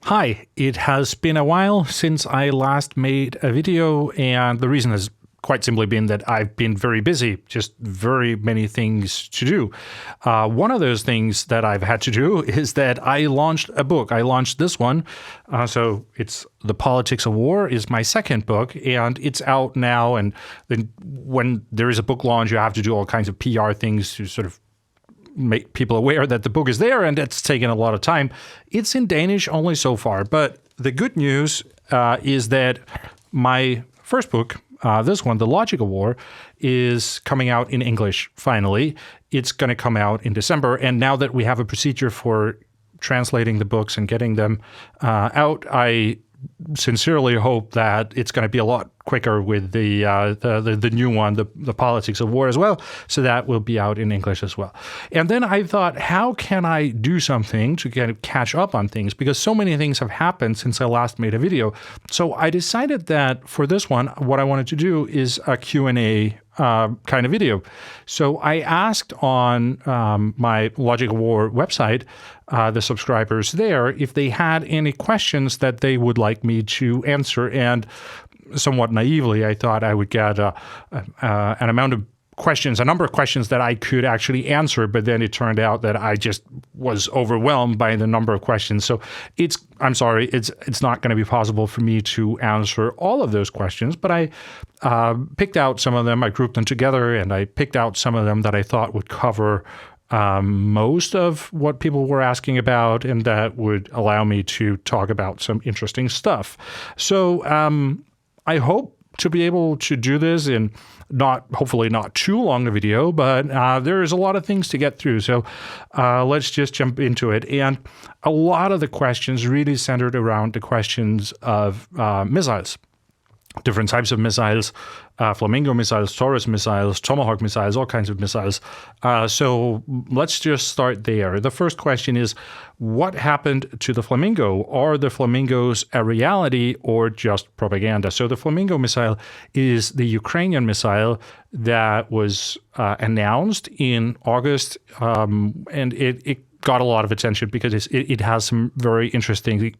Hi, it has been a while since I last made a video, and the reason has quite simply been that I've been very busy, just very many things to do. One of those things that I've had to do is that I launched a book. I launched this one, so it's The Politics of War is my second book, and it's out now. And then when there is a book launch, you have to do all kinds of PR things to sort of make people aware that the book is there, and it's taken a lot of time. It's in Danish only so far, but the good news is that my first book, this one, The Logic of War, is coming out in English finally. It's going to come out in December, and now that we have a procedure for translating the books and getting them out, I sincerely hope that it's going to be a lot quicker with the new one, the Politics of War as well. So that will be out in English as well. And then I thought, how can I do something to kind of catch up on things? Because so many things have happened since I last made a video. So I decided that for this one, what I wanted to do is a Q&A kind of video. So I asked on my Logic of War website, the subscribers there, if they had any questions that they would like me to answer. And somewhat naively, I thought I would get an amount of questions, a number of questions that I could actually answer, but then it turned out that I just was overwhelmed by the number of questions. So I'm sorry, it's not going to be possible for me to answer all of those questions, but I picked out some of them, I grouped them together, and I picked out some of them that I thought would cover most of what people were asking about, and that would allow me to talk about some interesting stuff. So I hope to be able to do this in hopefully not too long a video, but there is a lot of things to get through. So let's just jump into it. And a lot of the questions really centered around the questions of missiles. Different types of missiles, Flamingo missiles, Taurus missiles, Tomahawk missiles, all kinds of missiles. So let's just start there. The first question is, what happened to the Flamingo? Are the Flamingos a reality or just propaganda? So the Flamingo missile is the Ukrainian missile that was announced in August, and it got a lot of attention because it has some very interesting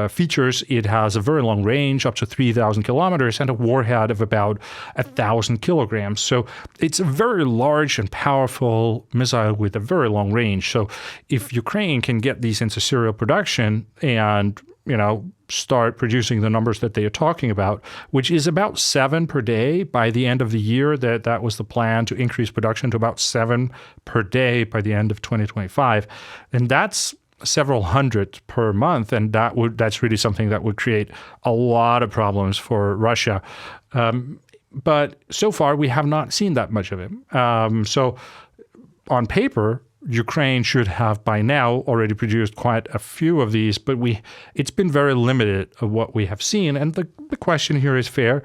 features. It has a very long range, up to 3,000 kilometers, and a warhead of about 1,000 kilograms. So it's a very large and powerful missile with a very long range. So if Ukraine can get these into serial production and, start producing the numbers that they are talking about, which is about 7 per day by the end of the year, that was the plan, to increase production to about 7 per day by the end of 2025. And that's several hundred per month, and that's really something that would create a lot of problems for Russia. But so far, we have not seen that much of it. So on paper, Ukraine should have by now already produced quite a few of these, but it's been very limited of what we have seen. And the question here is fair.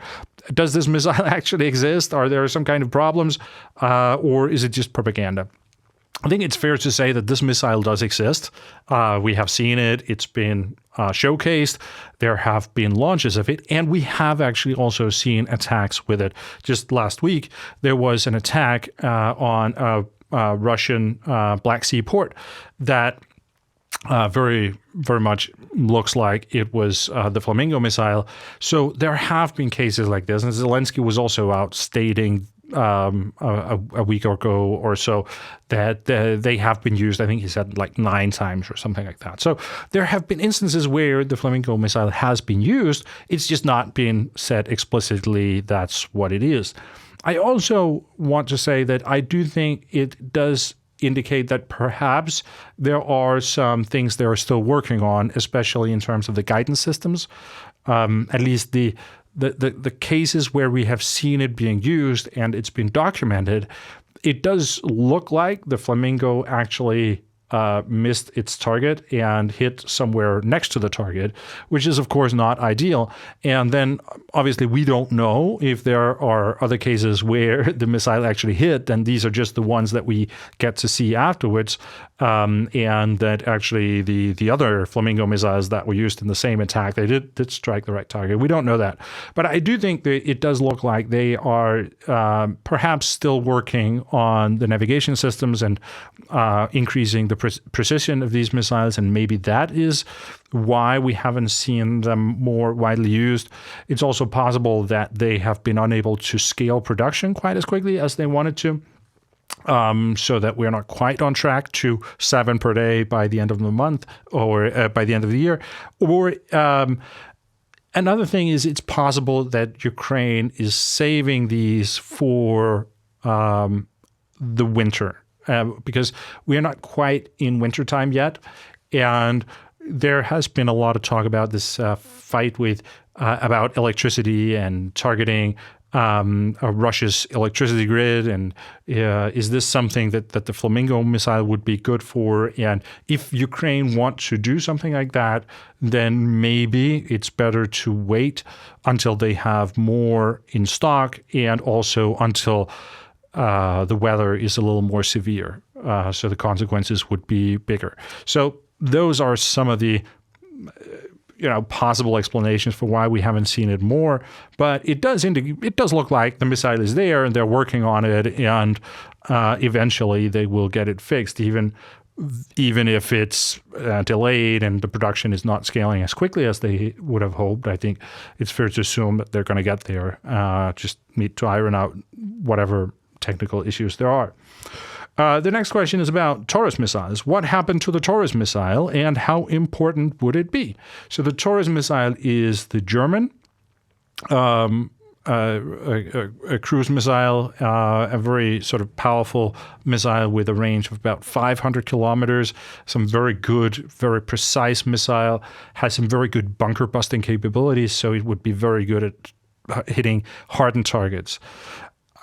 Does this missile actually exist? Are there some kind of problems? Or is it just propaganda? I think it's fair to say that this missile does exist. We have seen it. It's been showcased. There have been launches of it, and we have actually also seen attacks with it. Just last week, there was an attack on a Russian Black Sea port that very, very much looks like it was the Flamingo missile. So there have been cases like this, and Zelensky was also out stating a week ago or so that they have been used. I think he said like 9 times or something like that. So there have been instances where the Flamingo missile has been used. It's just not been said explicitly that's what it is. I also want to say that I do think it does indicate that perhaps there are some things they're still working on, especially in terms of the guidance systems. At least the cases where we have seen it being used and it's been documented, it does look like the Flamingo actually missed its target and hit somewhere next to the target, which is, of course, not ideal. And then, obviously, we don't know if there are other cases where the missile actually hit, and these are just the ones that we get to see afterwards, and that actually the other Flamingo missiles that were used in the same attack, they did strike the right target. We don't know that. But I do think that it does look like they are perhaps still working on the navigation systems and increasing the precision of these missiles, and maybe that is why we haven't seen them more widely used. It's also possible that they have been unable to scale production quite as quickly as they wanted to, so that we're not quite on track to 7 per day by the end of the month or by the end of the year. Or another thing is, it's possible that Ukraine is saving these for the winter, because we are not quite in wintertime yet. And there has been a lot of talk about this fight about electricity and targeting Russia's electricity grid, and is this something that the Flamingo missile would be good for? And if Ukraine wants to do something like that, then maybe it's better to wait until they have more in stock, and also until the weather is a little more severe, so the consequences would be bigger. So those are some of the possible explanations for why we haven't seen it more, but it does look like the missile is there and they're working on it, and eventually they will get it fixed, even if it's delayed and the production is not scaling as quickly as they would have hoped. I think it's fair to assume that they're going to get there. Just need to iron out whatever technical issues there are. The next question is about Taurus missiles. What happened to the Taurus missile, and how important would it be? So the Taurus missile is the German a cruise missile, a very sort of powerful missile with a range of about 500 kilometers, some very good, very precise missile, has some very good bunker busting capabilities, so it would be very good at hitting hardened targets.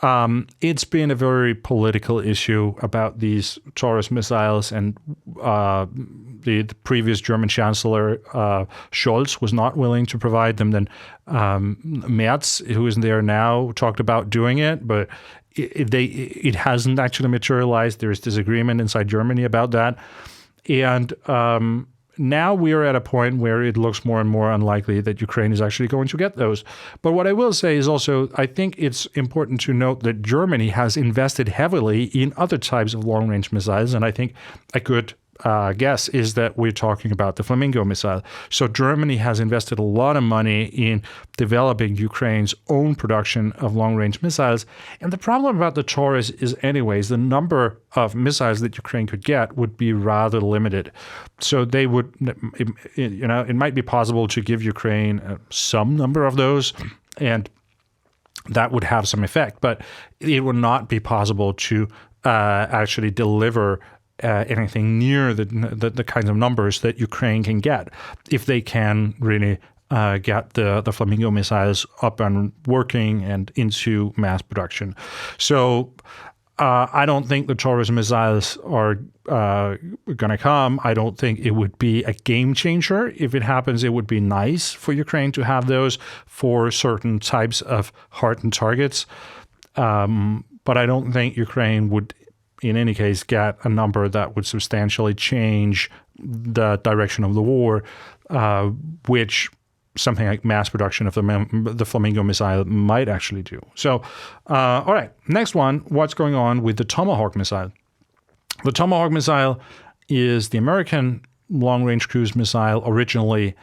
It's been a very political issue about these Taurus missiles, and the previous German Chancellor, Scholz, was not willing to provide them. Then Merz, who is there now, talked about doing it, but it hasn't actually materialized. There is disagreement inside Germany about that. And now we are at a point where it looks more and more unlikely that Ukraine is actually going to get those. But what I will say is also, I think it's important to note that Germany has invested heavily in other types of long-range missiles, and I think a good guess is that we're talking about the Flamingo missile. So Germany has invested a lot of money in developing Ukraine's own production of long-range missiles. And the problem about the Taurus is, anyways, the number of missiles that Ukraine could get would be rather limited. So they would, it might be possible to give Ukraine some number of those, and that would have some effect. But it would not be possible to actually deliver anything near the kinds of numbers that Ukraine can get if they can really get the Flamingo missiles up and working and into mass production. So I don't think the Taurus missiles are going to come. I don't think it would be a game changer. If it happens, it would be nice for Ukraine to have those for certain types of hardened targets. But I don't think Ukraine would, in any case, get a number that would substantially change the direction of the war, which something like mass production of the Flamingo missile might actually do. So, all right, next one, what's going on with the Tomahawk missile? The Tomahawk missile is the American long-range cruise missile, originally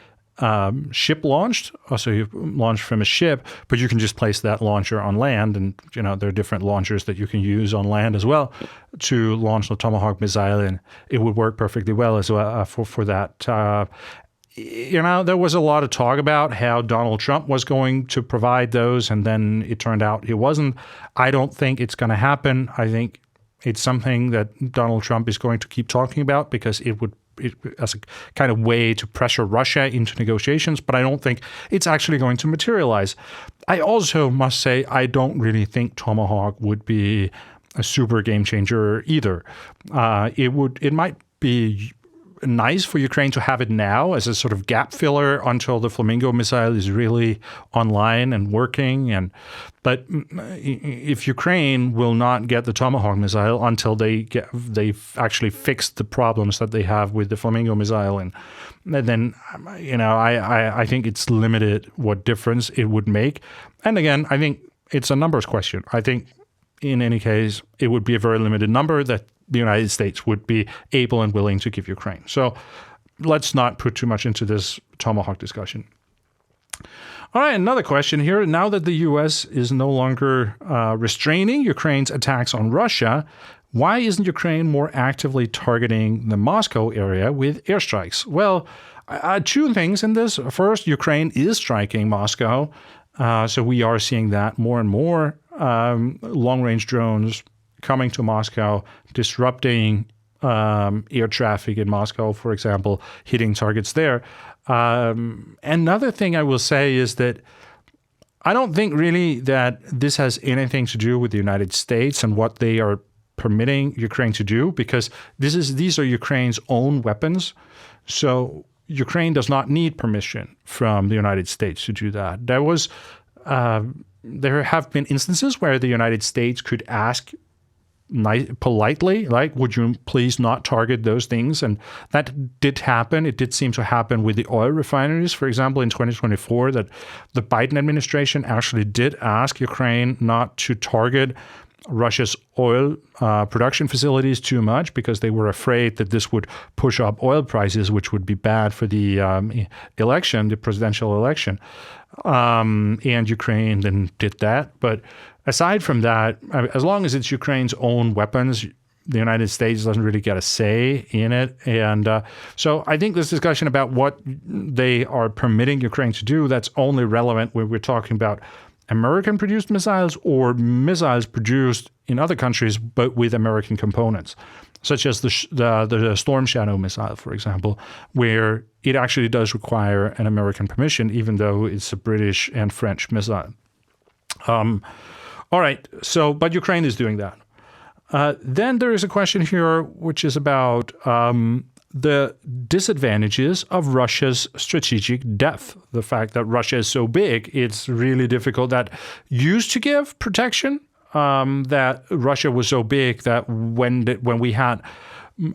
ship-launched. So you launch from a ship, but you can just place that launcher on land, and there are different launchers that you can use on land as well to launch the Tomahawk missile, and it would work perfectly well as well for that. There was a lot of talk about how Donald Trump was going to provide those, and then it turned out he wasn't. I don't think it's going to happen. I think it's something that Donald Trump is going to keep talking about, because it as a kind of way to pressure Russia into negotiations, but I don't think it's actually going to materialize. I also must say, I don't really think Tomahawk would be a super game changer either. It might be nice for Ukraine to have it now as a sort of gap filler until the Flamingo missile is really online and working. But if Ukraine will not get the Tomahawk missile until they've actually fixed the problems that they have with the Flamingo missile, and then I think it's limited what difference it would make. And again, I think it's a numbers question. I think in any case, it would be a very limited number that the United States would be able and willing to give Ukraine. So let's not put too much into this Tomahawk discussion. All right, another question here. Now that the U.S. is no longer restraining Ukraine's attacks on Russia, why isn't Ukraine more actively targeting the Moscow area with airstrikes? Well, two things in this. First, Ukraine is striking Moscow, so we are seeing that more and more. Long-range drones coming to Moscow, disrupting air traffic in Moscow, for example, hitting targets there. Another thing I will say is that I don't think really that this has anything to do with the United States and what they are permitting Ukraine to do, because these are Ukraine's own weapons. So Ukraine does not need permission from the United States to do that. There have been instances where the United States could ask politely, like, would you please not target those things? And that did happen. It did seem to happen with the oil refineries, for example, in 2024, that the Biden administration actually did ask Ukraine not to target Russia's oil production facilities too much because they were afraid that this would push up oil prices, which would be bad for the election, the presidential election. And Ukraine then did that. But aside from that, as long as it's Ukraine's own weapons, the United States doesn't really get a say in it. And so I think this discussion about what they are permitting Ukraine to do, that's only relevant when we're talking about American-produced missiles or missiles produced in other countries but with American components, such as the Storm Shadow missile, for example, where it actually does require an American permission, even though it's a British and French missile. All right, but Ukraine is doing that. Then there is a question here which is about the disadvantages of Russia's strategic depth. The fact that Russia is so big, it's really difficult. That used to give protection, that Russia was so big that when we had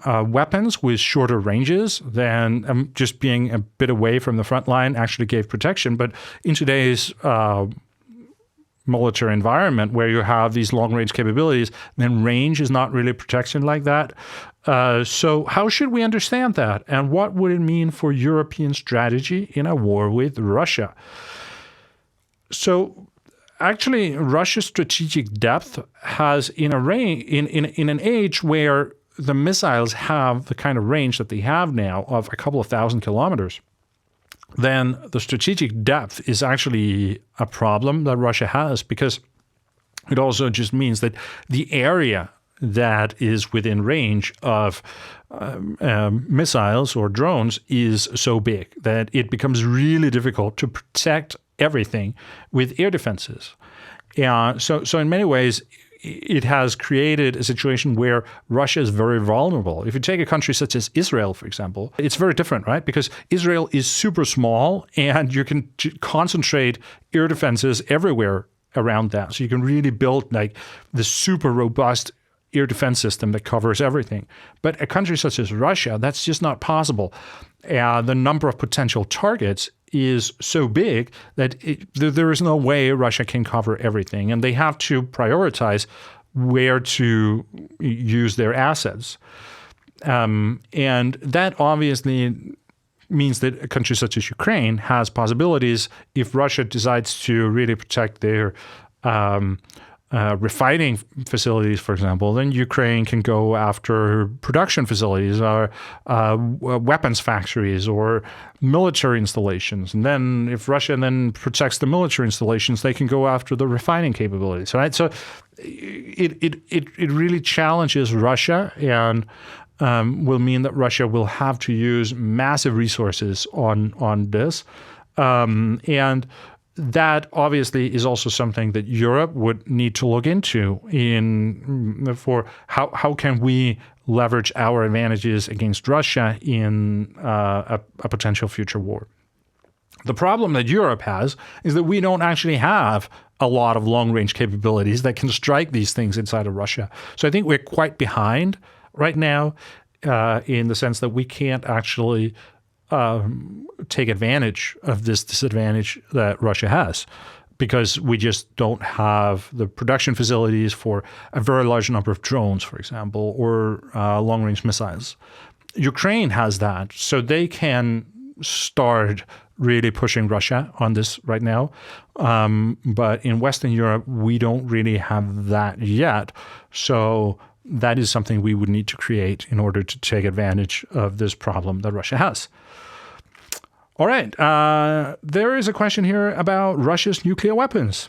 weapons with shorter ranges, then just being a bit away from the front line actually gave protection. But in today's military environment where you have these long-range capabilities, then range is not really protection like that. So how should we understand that? And what would it mean for European strategy in a war with Russia? So actually, Russia's strategic depth has in an age where the missiles have the kind of range that they have now of a couple of thousand kilometers, then the strategic depth is actually a problem that Russia has, because it also just means that the area that is within range of missiles or drones is so big that it becomes really difficult to protect everything with air defenses. So in many ways, it has created a situation where Russia is very vulnerable. If you take a country such as Israel, for example, it's very different, right? Because Israel is super small and you can concentrate air defenses everywhere around that. So you can really build like the super robust air defense system that covers everything. But a country such as Russia, that's just not possible. The number of potential targets is so big that there is no way Russia can cover everything. And they have to prioritize where to use their assets. And that obviously means that a country such as Ukraine has possibilities if Russia decides to really protect their refining facilities, for example, then Ukraine can go after production facilities or weapons factories or military installations. And then if Russia then protects the military installations, they can go after the refining capabilities, right? So it really challenges Russia and will mean that Russia will have to use massive resources on this. And that obviously is also something that Europe would need to look into for how can we leverage our advantages against Russia in a potential future war. The problem that Europe has is that we don't actually have a lot of long-range capabilities that can strike these things inside of Russia. So I think we're quite behind right now in the sense that we can't actually take advantage of this disadvantage that Russia has. because we just don't have the production facilities for a very large number of drones, for example, or long-range missiles. Ukraine has that, so they can start really pushing Russia on this right now. But in Western Europe, we don't really have that yet. So that is something we would need to create in order to take advantage of this problem that Russia has. All right. There is a question here about Russia's nuclear weapons.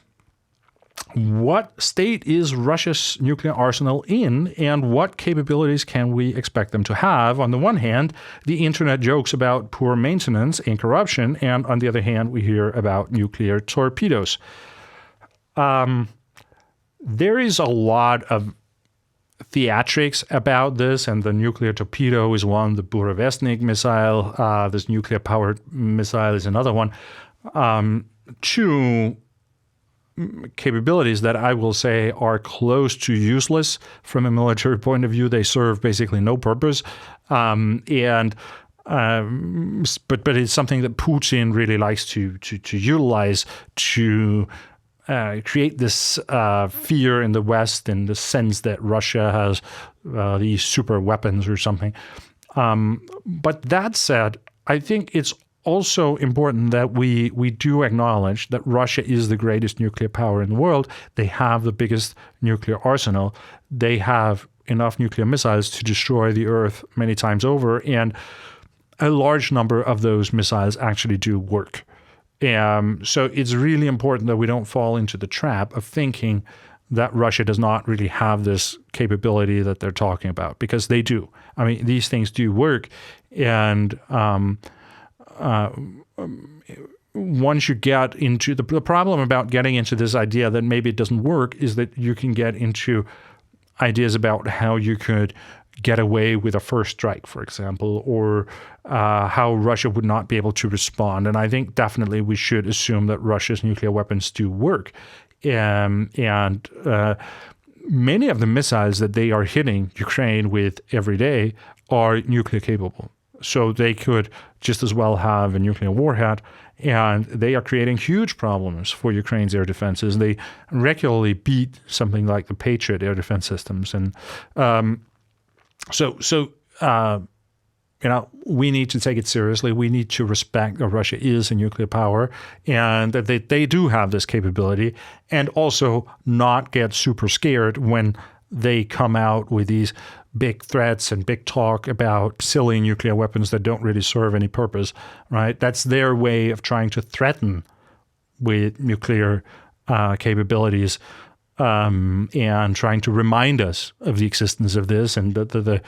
What state is Russia's nuclear arsenal in, and what capabilities can we expect them to have? On the one hand, the internet jokes about poor maintenance and corruption, and on the other hand, we hear about nuclear torpedoes. There is a lot of theatrics about this, and the nuclear torpedo is one, the Burevestnik missile, this nuclear-powered missile is another one. Two capabilities that I will say are close to useless from a military point of view. They serve basically no purpose. But it's something that Putin really likes to utilize to create this fear in the West, in the sense that Russia has these super weapons or something. But that said, I think it's also important that we do acknowledge that Russia is the greatest nuclear power in the world. They have the biggest nuclear arsenal. They have enough nuclear missiles to destroy the Earth many times over, and a large number of those missiles actually do work. So it's really important that we don't fall into the trap of thinking that Russia does not really have this capability that they're talking about, because they do. I mean, these things do work, and once you get into the problem about getting into this idea that maybe it doesn't work is that you can get into ideas about how you could get away with a first strike, for example, or how Russia would not be able to respond. And I think definitely we should assume that Russia's nuclear weapons do work. And many of the missiles that they are hitting Ukraine with every day are nuclear capable. So they could just as well have a nuclear warhead, and they are creating huge problems for Ukraine's air defenses. They regularly beat something like the Patriot air defense systems. And we need to take it seriously. We need to respect that Russia is a nuclear power and that they do have this capability, and also not get super scared when they come out with these big threats and big talk about silly nuclear weapons that don't really serve any purpose, right? That's their way of trying to threaten with nuclear capabilities and trying to remind us of the existence of this and the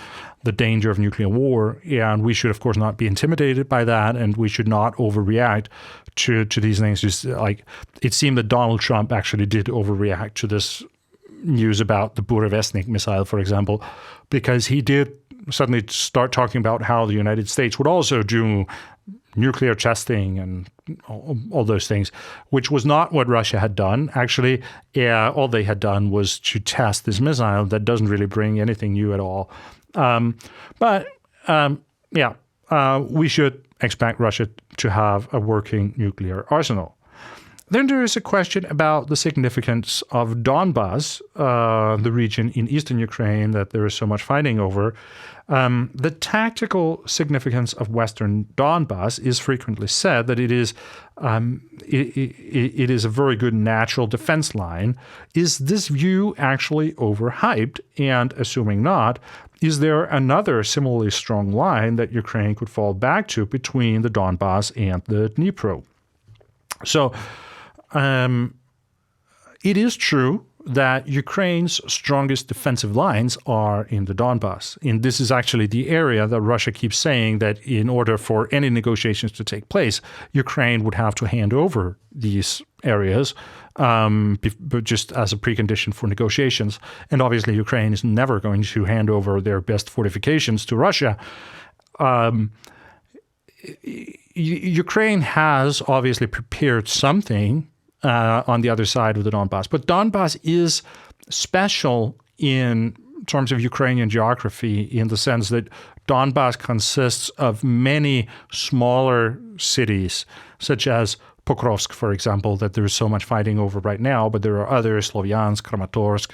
danger of nuclear war. And we should, of course, not be intimidated by that, and we should not overreact to these things. Just like it seemed that Donald Trump actually did overreact to this news about the Burevestnik missile, for example, because he did suddenly start talking about how the United States would also do nuclear testing and all those things, which was not what Russia had done. Actually, all they had done was to test this missile that doesn't really bring anything new at all. We should expect Russia to have a working nuclear arsenal. Then there is a question about the significance of Donbas, the region in eastern Ukraine that there is so much fighting over. The tactical significance of western Donbas is frequently said that it is a very good natural defense line. Is this view actually overhyped? And assuming not, is there another similarly strong line that Ukraine could fall back to between the Donbas and the Dnipro? So, it is true that Ukraine's strongest defensive lines are in the Donbas. And this is actually the area that Russia keeps saying that in order for any negotiations to take place, Ukraine would have to hand over these areas just as a precondition for negotiations. And obviously, Ukraine is never going to hand over their best fortifications to Russia. Ukraine has obviously prepared something on the other side of the Donbas. But Donbas is special in terms of Ukrainian geography in the sense that Donbas consists of many smaller cities, such as Pokrovsk, for example, that there's so much fighting over right now, but there are others, Slovyansk, Kramatorsk,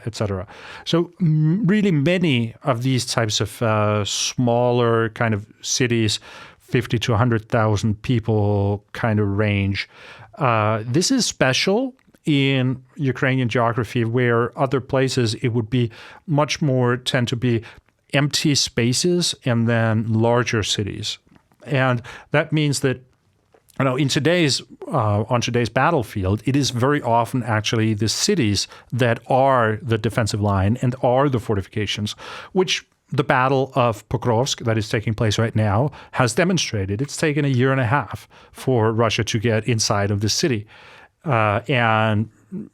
etc. So really many of these types of smaller kind of cities, 50 to 100,000 people kind of range. This is special in Ukrainian geography, where other places it would be much more tend to be empty spaces and then larger cities. And that means that in today's on today's battlefield, it is very often actually the cities that are the defensive line and are the fortifications, which the Battle of Pokrovsk that is taking place right now has demonstrated. It's taken a year and a half for Russia to get inside of the city. And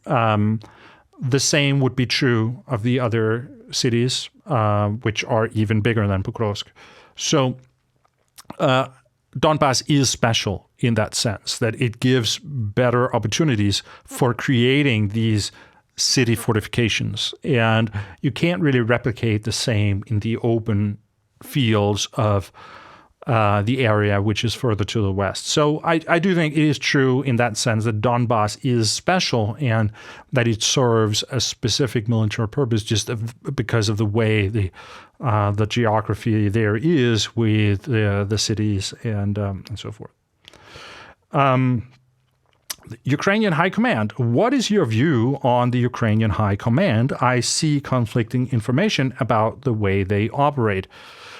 the same would be true of the other cities, which are even bigger than Pokrovsk. So Donbas is special in that sense, that it gives better opportunities for creating these city fortifications. And you can't really replicate the same in the open fields of the area which is further to the west. So I do think it is true in that sense that Donbas is special and that it serves a specific military purpose just because of the way the geography there is with the cities and so forth. The Ukrainian High Command. What is your view on the Ukrainian High Command? I see conflicting information about the way they operate.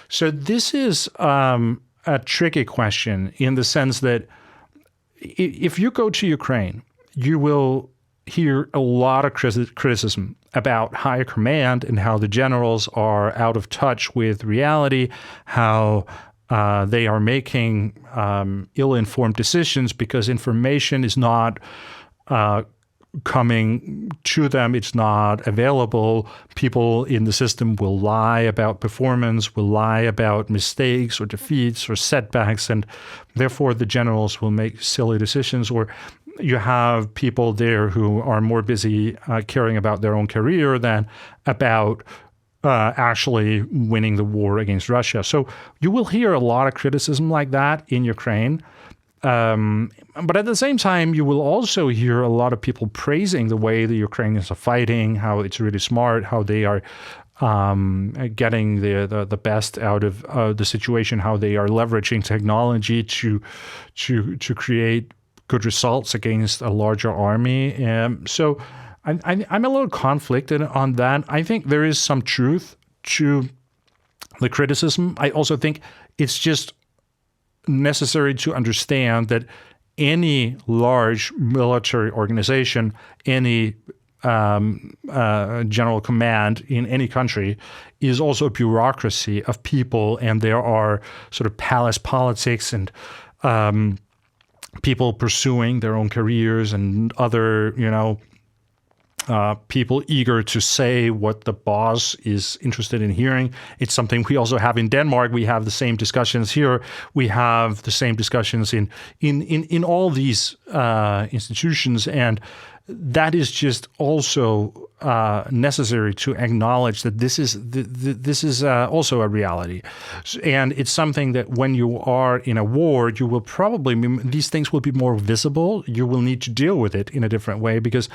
So this is a tricky question in the sense that if you go to Ukraine, you will hear a lot of criticism about high command and how the generals are out of touch with reality, how they are making ill-informed decisions because information is not coming to them. It's not available. People in the system will lie about performance, will lie about mistakes or defeats or setbacks, and therefore the generals will make silly decisions. Or you have people there who are more busy caring about their own career than about actually winning the war against Russia. So you will hear a lot of criticism like that in Ukraine. But at the same time, you will also hear a lot of people praising the way the Ukrainians are fighting, how it's really smart, how they are getting the best out of the situation, how they are leveraging technology to create good results against a larger army. So I'm a little conflicted on that. I think there is some truth to the criticism. I also think it's just necessary to understand that any large military organization, any general command in any country is also a bureaucracy of people, and there are sort of palace politics and people pursuing their own careers and other, people eager to say what the boss is interested in hearing. It's something we also have in Denmark. We have the same discussions here. We have the same discussions in all these institutions, and that is just also necessary to acknowledge that this is also a reality, and it's something that when you are in a war, you will probably these things will be more visible. You will need to deal with it in a different way because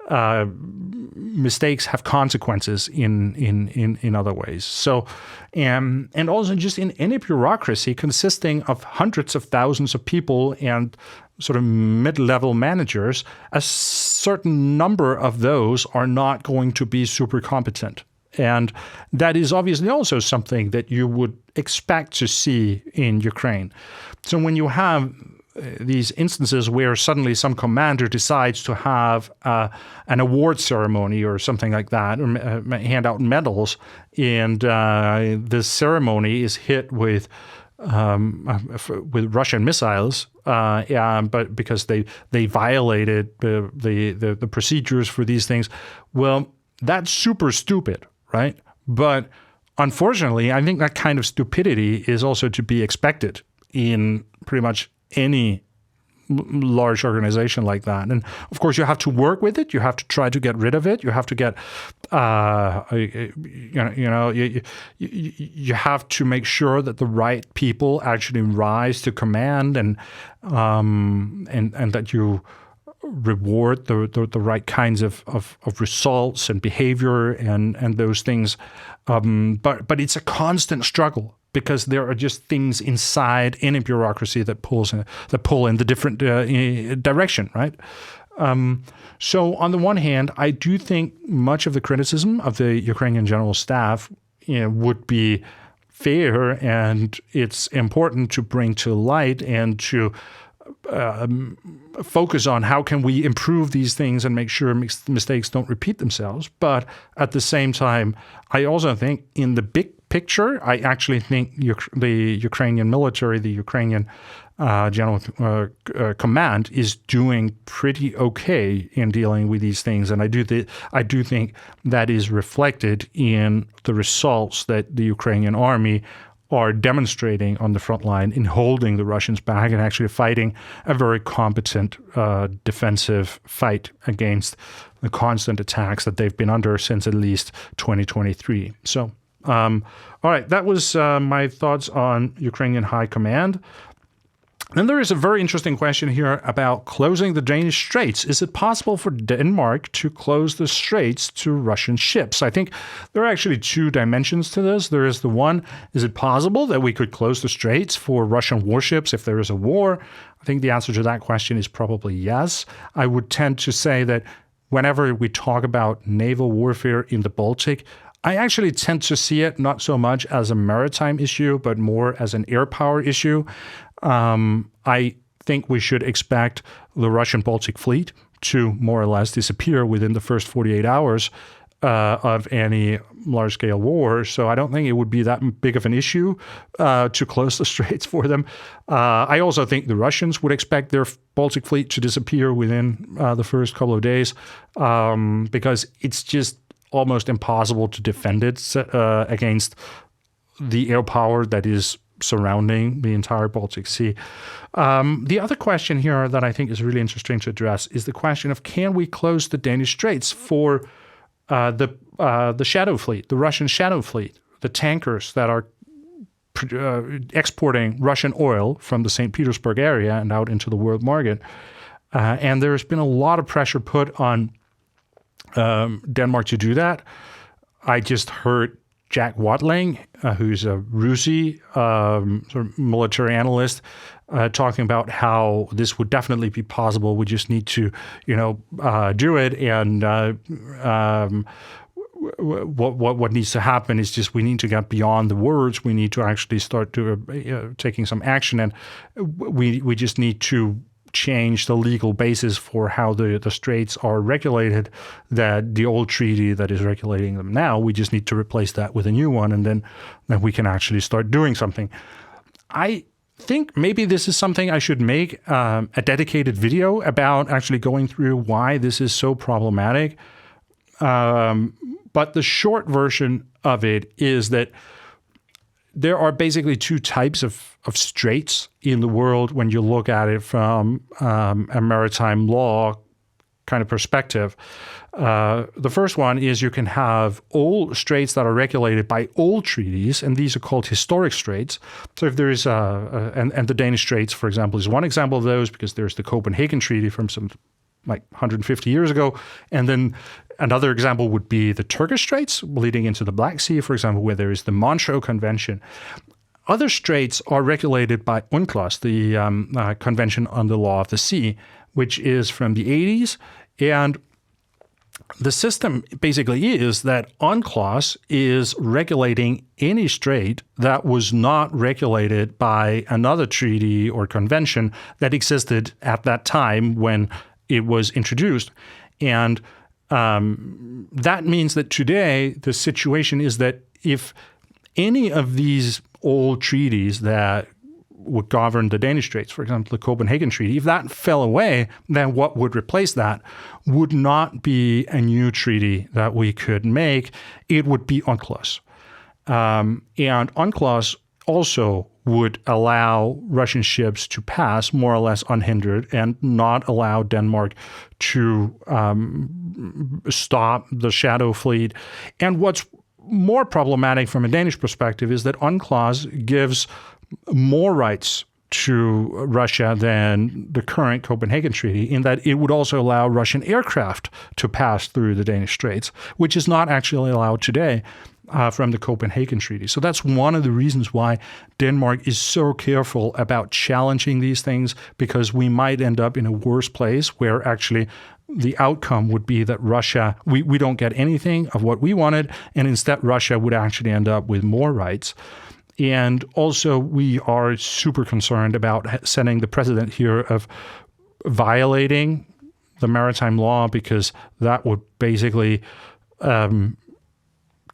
mistakes have consequences in other ways. So, and also just in any bureaucracy consisting of hundreds of thousands of people and sort of mid-level managers, a certain number of those are not going to be super competent. And that is obviously also something that you would expect to see in Ukraine. So when you have these instances where suddenly some commander decides to have an award ceremony or something like that, or hand out medals, and the ceremony is hit with Russian missiles, but because they violated the procedures for these things, well, that's super stupid, right? But unfortunately, I think that kind of stupidity is also to be expected in pretty much any large organization like that. And of course, you have to work with it. You have to try to get rid of it. You have to get, you have to make sure that the right people actually rise to command, and that you reward the right kinds of results and behavior and those things. But it's a constant struggle, because there are just things inside any bureaucracy that pull in the different direction, right? So on the one hand, I do think much of the criticism of the Ukrainian general staff would be fair, and it's important to bring to light and to focus on how can we improve these things and make sure mistakes don't repeat themselves. But at the same time, I also think in the big picture, I actually think the Ukrainian military, the Ukrainian general command is doing pretty okay in dealing with these things. And I do think that is reflected in the results that the Ukrainian army are demonstrating on the front line in holding the Russians back and actually fighting a very competent defensive fight against the constant attacks that they've been under since at least 2023. So, all right, that was my thoughts on Ukrainian High Command. Then there is a very interesting question here about closing the Danish Straits. Is it possible for Denmark to close the straits to Russian ships? I think there are actually two dimensions to this. There is the one, is it possible that we could close the straits for Russian warships if there is a war? I think the answer to that question is probably yes. I would tend to say that whenever we talk about naval warfare in the Baltic, I actually tend to see it not so much as a maritime issue, but more as an air power issue. I think we should expect the Russian Baltic fleet to more or less disappear within the first 48 hours of any large-scale war. So I don't think it would be that big of an issue to close the straits for them. I also think the Russians would expect their Baltic fleet to disappear within the first couple of days because it's just almost impossible to defend it against the air power that is surrounding the entire Baltic Sea. The other question here that I think is really interesting to address is the question of, can we close the Danish Straits for the shadow fleet, the Russian shadow fleet, the tankers that are exporting Russian oil from the St. Petersburg area and out into the world market. And there's been a lot of pressure put on Denmark to do that. I just heard Jack Watling, who's a RUSI sort of military analyst, talking about how this would definitely be possible. We just need to, do it. And what needs to happen is just we need to get beyond the words. We need to actually start taking some action, and we just need to change the legal basis for how the straits are regulated, that the old treaty that is regulating them now, we just need to replace that with a new one, and then we can actually start doing something. I think maybe this is something I should make a dedicated video about, actually going through why this is so problematic. But the short version of it is that there are basically two types of straits in the world when you look at it from a maritime law kind of perspective. The first one is you can have old straits that are regulated by old treaties, and these are called historic straits. So if there is and the Danish Straits, for example, is one example of those, because there's the Copenhagen Treaty from some 150 years ago. And then another example would be the Turkish Straits leading into the Black Sea, for example, where there is the Montreux Convention. Other straits are regulated by UNCLOS, the Convention on the Law of the Sea, which is from the 80s. And the system basically is that UNCLOS is regulating any strait that was not regulated by another treaty or convention that existed at that time when it was introduced. And that means that today the situation is that if any of these old treaties that would govern the Danish Straits, for example, the Copenhagen Treaty, if that fell away, then what would replace that would not be a new treaty that we could make. It would be UNCLOS. And UNCLOS also would allow Russian ships to pass more or less unhindered and not allow Denmark to stop the Shadow Fleet. And what's more problematic from a Danish perspective is that UNCLOS gives more rights to Russia than the current Copenhagen Treaty, in that it would also allow Russian aircraft to pass through the Danish Straits, which is not actually allowed today from the Copenhagen Treaty. So that's one of the reasons why Denmark is so careful about challenging these things, because we might end up in a worse place where actually the outcome would be that Russia, we don't get anything of what we wanted, and instead Russia would actually end up with more rights. And also, we are super concerned about setting the precedent here of violating the maritime law, because that would basically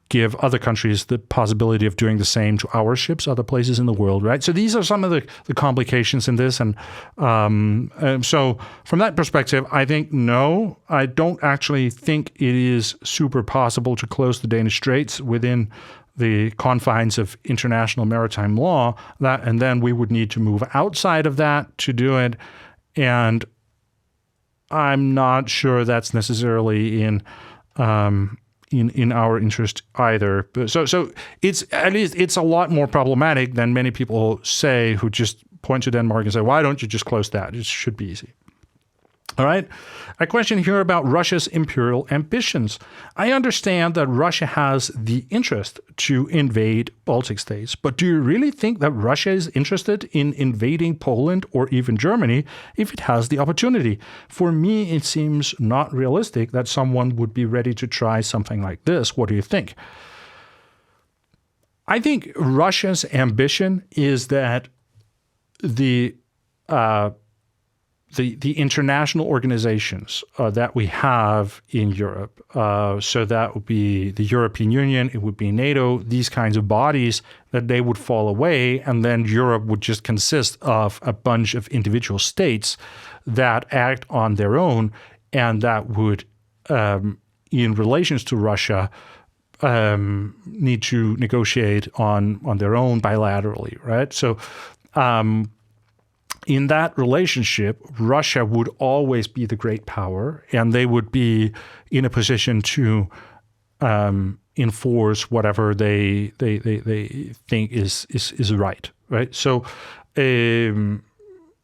give other countries the possibility of doing the same to our ships, other places in the world, right? So these are some of the complications in this. And so from that perspective, I think, no, I don't actually think it is super possible to close the Danish Straits within the confines of international maritime law, and then we would need to move outside of that to do it. And I'm not sure that's necessarily in our interest either. So it's, at least it's a lot more problematic than many people say, who just point to Denmark and say, why don't you just close that? It should be easy. All right. A question here about Russia's imperial ambitions. I understand that Russia has the interest to invade Baltic states, but do you really think that Russia is interested in invading Poland or even Germany if it has the opportunity? For me, it seems not realistic that someone would be ready to try something like this. What do you think? I think Russia's ambition is that the international organizations that we have in Europe, so that would be the European Union, it would be NATO, these kinds of bodies, that they would fall away, and then Europe would just consist of a bunch of individual states that act on their own, and that would, in relations to Russia, need to negotiate on their own bilaterally, right? So in that relationship, Russia would always be the great power, and they would be in a position to enforce whatever they think is right. So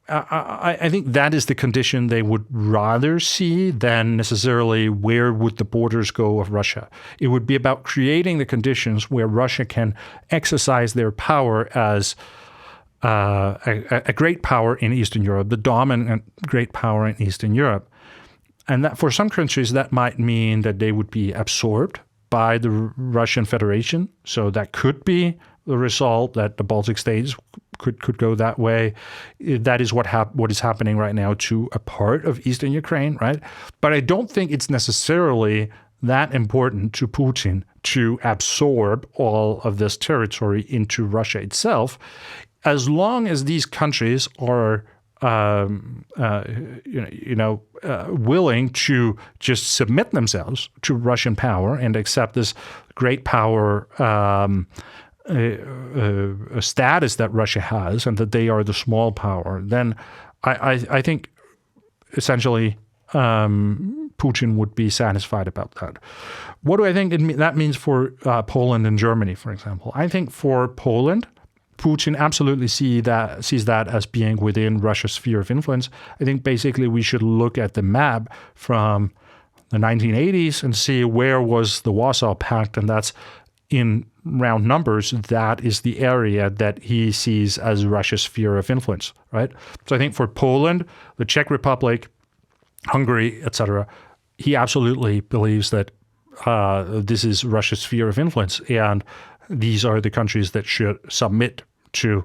I think that is the condition they would rather see than necessarily where would the borders go of Russia. It would be about creating the conditions where Russia can exercise their power as a great power in Eastern Europe, the dominant great power in Eastern Europe. And that for some countries, that might mean that they would be absorbed by the Russian Federation. So that could be the result, that the Baltic states could go that way. That is what is happening right now to a part of Eastern Ukraine, right? But I don't think it's necessarily that important to Putin to absorb all of this territory into Russia itself, as long as these countries are, willing to just submit themselves to Russian power and accept this great power status that Russia has, and that they are the small power, then I think essentially Putin would be satisfied about that. What do I think that means for Poland and Germany, for example? I think for Poland, Putin absolutely sees that as being within Russia's sphere of influence. I think basically we should look at the map from the 1980s and see where was the Warsaw Pact, and that's in round numbers, that is the area that he sees as Russia's sphere of influence, right? So I think for Poland, the Czech Republic, Hungary, etc., he absolutely believes that this is Russia's sphere of influence, and these are the countries that should submit to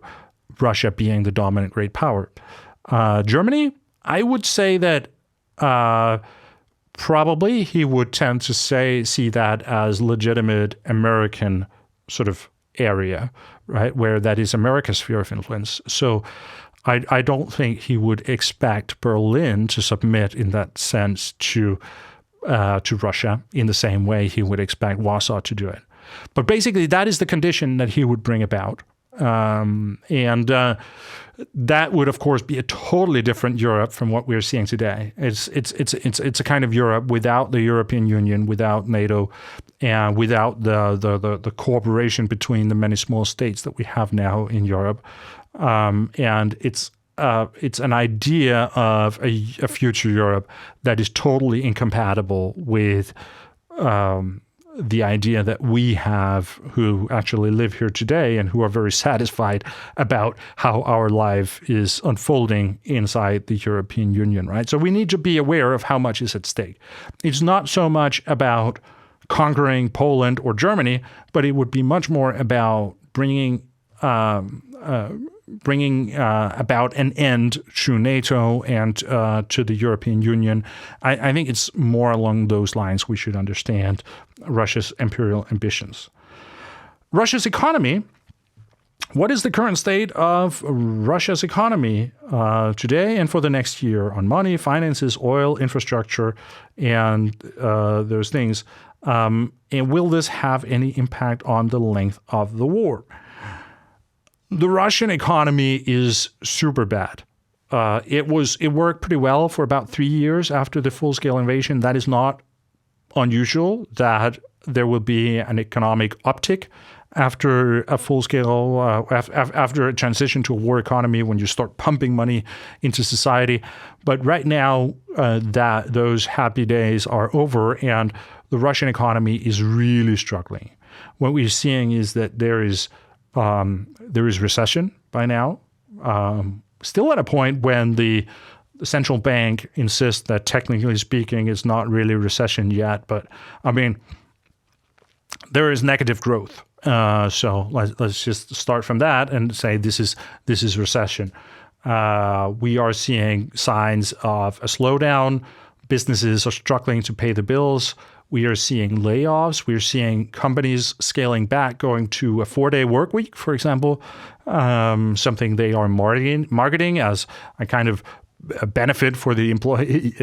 Russia being the dominant great power. Germany, I would say that probably he would tend to see that as legitimate American sort of area, right, where that is America's sphere of influence. So I don't think he would expect Berlin to submit in that sense to Russia in the same way he would expect Warsaw to do it. But basically, that is the condition that he would bring about. And that would, of course, be a totally different Europe from what we're seeing today. It's a kind of Europe without the European Union, without NATO, and without the cooperation between the many small states that we have now in Europe. And it's an idea of a future Europe that is totally incompatible with the idea that we have, who actually live here today and who are very satisfied about how our life is unfolding inside the European Union, right? So we need to be aware of how much is at stake. It's not so much about conquering Poland or Germany, but it would be much more about bringing about an end to NATO and to the European Union. I think it's more along those lines we should understand Russia's imperial ambitions. Russia's economy. What is the current state of Russia's economy today and for the next year on money, finances, oil, infrastructure, and those things? And will this have any impact on the length of the war? The Russian economy is super bad. It worked pretty well for about 3 years after the full-scale invasion. That is not unusual that there will be an economic uptick after a full-scale, after a transition to a war economy, when you start pumping money into society. But right now, that those happy days are over, and the Russian economy is really struggling. What we're seeing is that there is recession by now, still at a point when the central bank insists that, technically speaking, it's not really recession yet. But I mean, there is negative growth. So let's just start from that and say this is recession. We are seeing signs of a slowdown. Businesses are struggling to pay the bills. We are seeing layoffs. We're seeing companies scaling back, going to a 4-day work week, for example, something they are marketing as a kind of a benefit for the employees,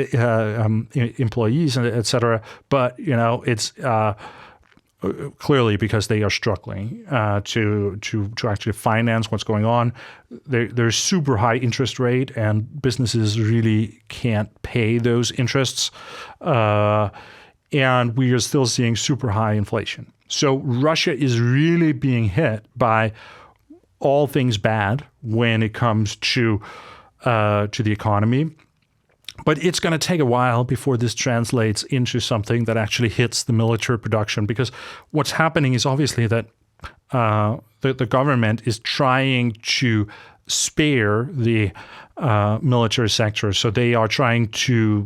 et cetera. But, it's clearly because they are struggling to actually finance what's going on. There's super high interest rate, and businesses really can't pay those interests. And we are still seeing super high inflation. So Russia is really being hit by all things bad when it comes to the economy. But it's going to take a while before this translates into something that actually hits the military production, because what's happening is obviously that the government is trying to spare the military sector. So they are trying to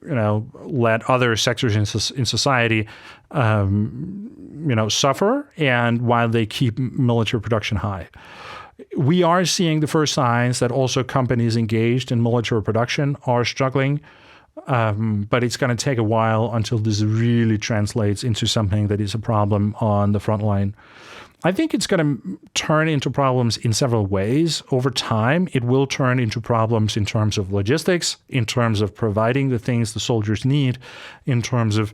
let other sectors in society, suffer, and while they keep military production high. We are seeing the first signs that also companies engaged in military production are struggling, but it's going to take a while until this really translates into something that is a problem on the front line. I think it's going to turn into problems in several ways. Over time, it will turn into problems in terms of logistics, in terms of providing the things the soldiers need, in terms of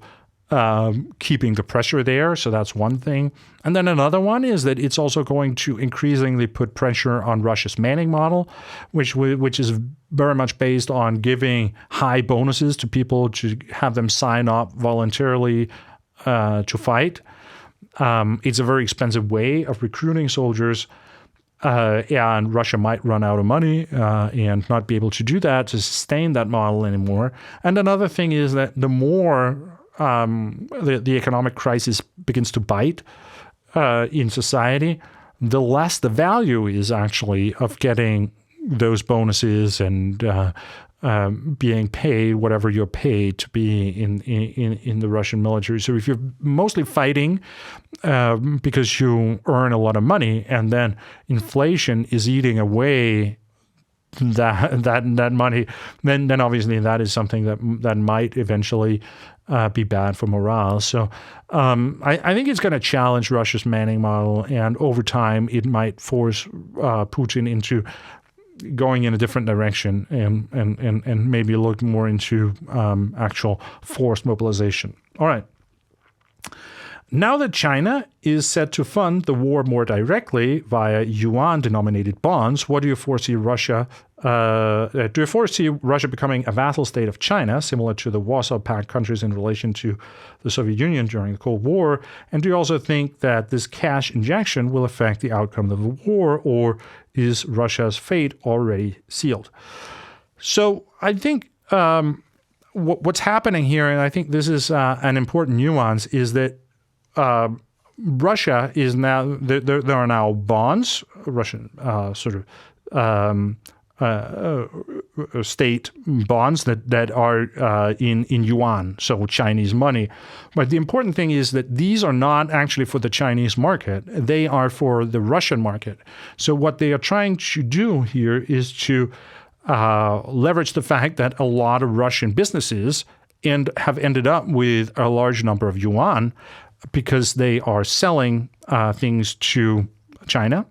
keeping the pressure there. So that's one thing. And then another one is that it's also going to increasingly put pressure on Russia's manning model, which is very much based on giving high bonuses to people to have them sign up voluntarily to fight. It's a very expensive way of recruiting soldiers, and Russia might run out of money and not be able to do that, to sustain that model anymore. And another thing is that the more the economic crisis begins to bite in society, the less the value is actually of getting those bonuses and being paid whatever you're paid to be in the Russian military. So if you're mostly fighting because you earn a lot of money, and then inflation is eating away that money, then obviously that is something that might eventually be bad for morale. So I think it's going to challenge Russia's manning model, and over time it might force Putin into going in a different direction and maybe look more into actual forced mobilization. All right. Now that China is set to fund the war more directly via yuan-denominated bonds, what do you foresee Russia? Do you foresee Russia becoming a vassal state of China, similar to the Warsaw Pact countries in relation to the Soviet Union during the Cold War? And do you also think that this cash injection will affect the outcome of the war, or is Russia's fate already sealed? So I think what's happening here, and I think this is an important nuance, is that Russia is now, there are now bonds, Russian state bonds that are in yuan, so Chinese money. But the important thing is that these are not actually for the Chinese market. They are for the Russian market. So what they are trying to do here is to leverage the fact that a lot of Russian businesses have ended up with a large number of yuan because they are selling things to China.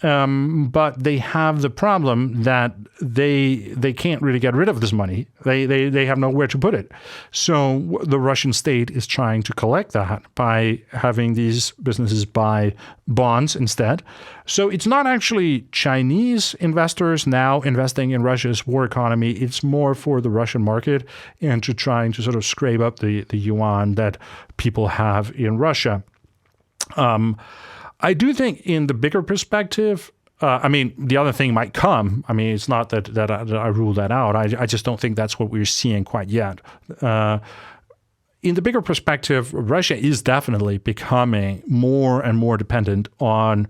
But they have the problem that they can't really get rid of this money. They have nowhere to put it. So the Russian state is trying to collect that by having these businesses buy bonds instead. So it's not actually Chinese investors now investing in Russia's war economy. It's more for the Russian market and to trying to sort of scrape up the yuan that people have in Russia. I do think in the bigger perspective, the other thing might come. It's not that I rule that out. I just don't think that's what we're seeing quite yet. In the bigger perspective, Russia is definitely becoming more and more dependent on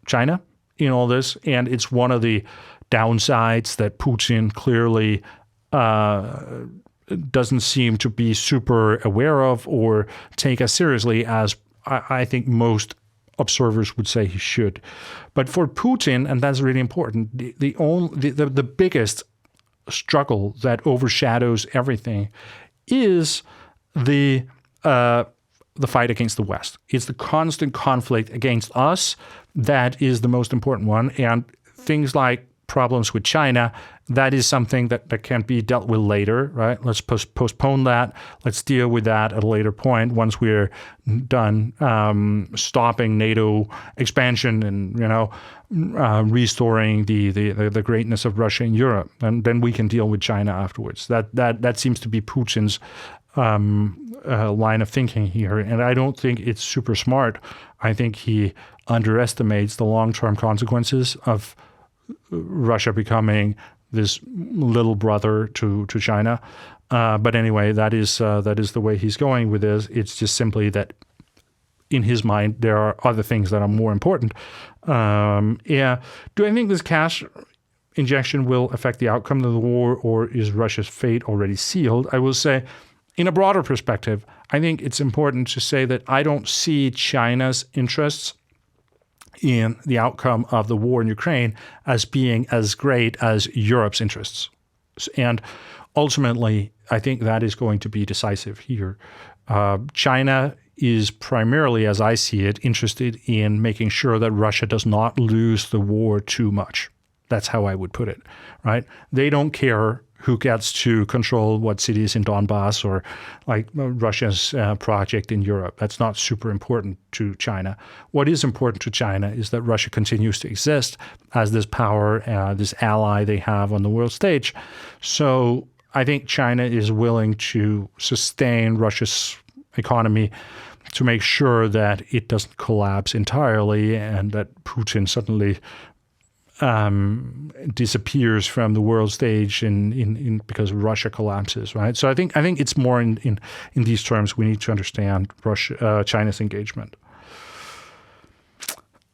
China in all this. And it's one of the downsides that Putin clearly doesn't seem to be super aware of or take as seriously as I think most observers would say he should. But for Putin, and that's really important, the biggest struggle that overshadows everything is the fight against the West. It's the constant conflict against us that is the most important one. And things like problems with China, that is something that can be dealt with later, right? Let's postpone that. Let's deal with that at a later point once we're done stopping NATO expansion and restoring the greatness of Russia in Europe, and then we can deal with China afterwards. That seems to be Putin's line of thinking here, and I don't think it's super smart. I think he underestimates the long-term consequences of Russia becoming this little brother to China. But anyway, that is the way he's going with this. It's just simply that in his mind, there are other things that are more important. Do I think this cash injection will affect the outcome of the war, or is Russia's fate already sealed? I will say, in a broader perspective, I think it's important to say that I don't see China's interests in the outcome of the war in Ukraine as being as great as Europe's interests. And ultimately, I think that is going to be decisive here. China is primarily, as I see it, interested in making sure that Russia does not lose the war too much. That's how I would put it, right? They don't care who gets to control what cities in Donbas or like Russia's project in Europe. That's not super important to China. What is important to China is that Russia continues to exist as this power, this ally they have on the world stage. So I think China is willing to sustain Russia's economy to make sure that it doesn't collapse entirely and that Putin suddenly disappears from the world stage in because Russia collapses, right? So I think it's more in these terms we need to understand China's engagement.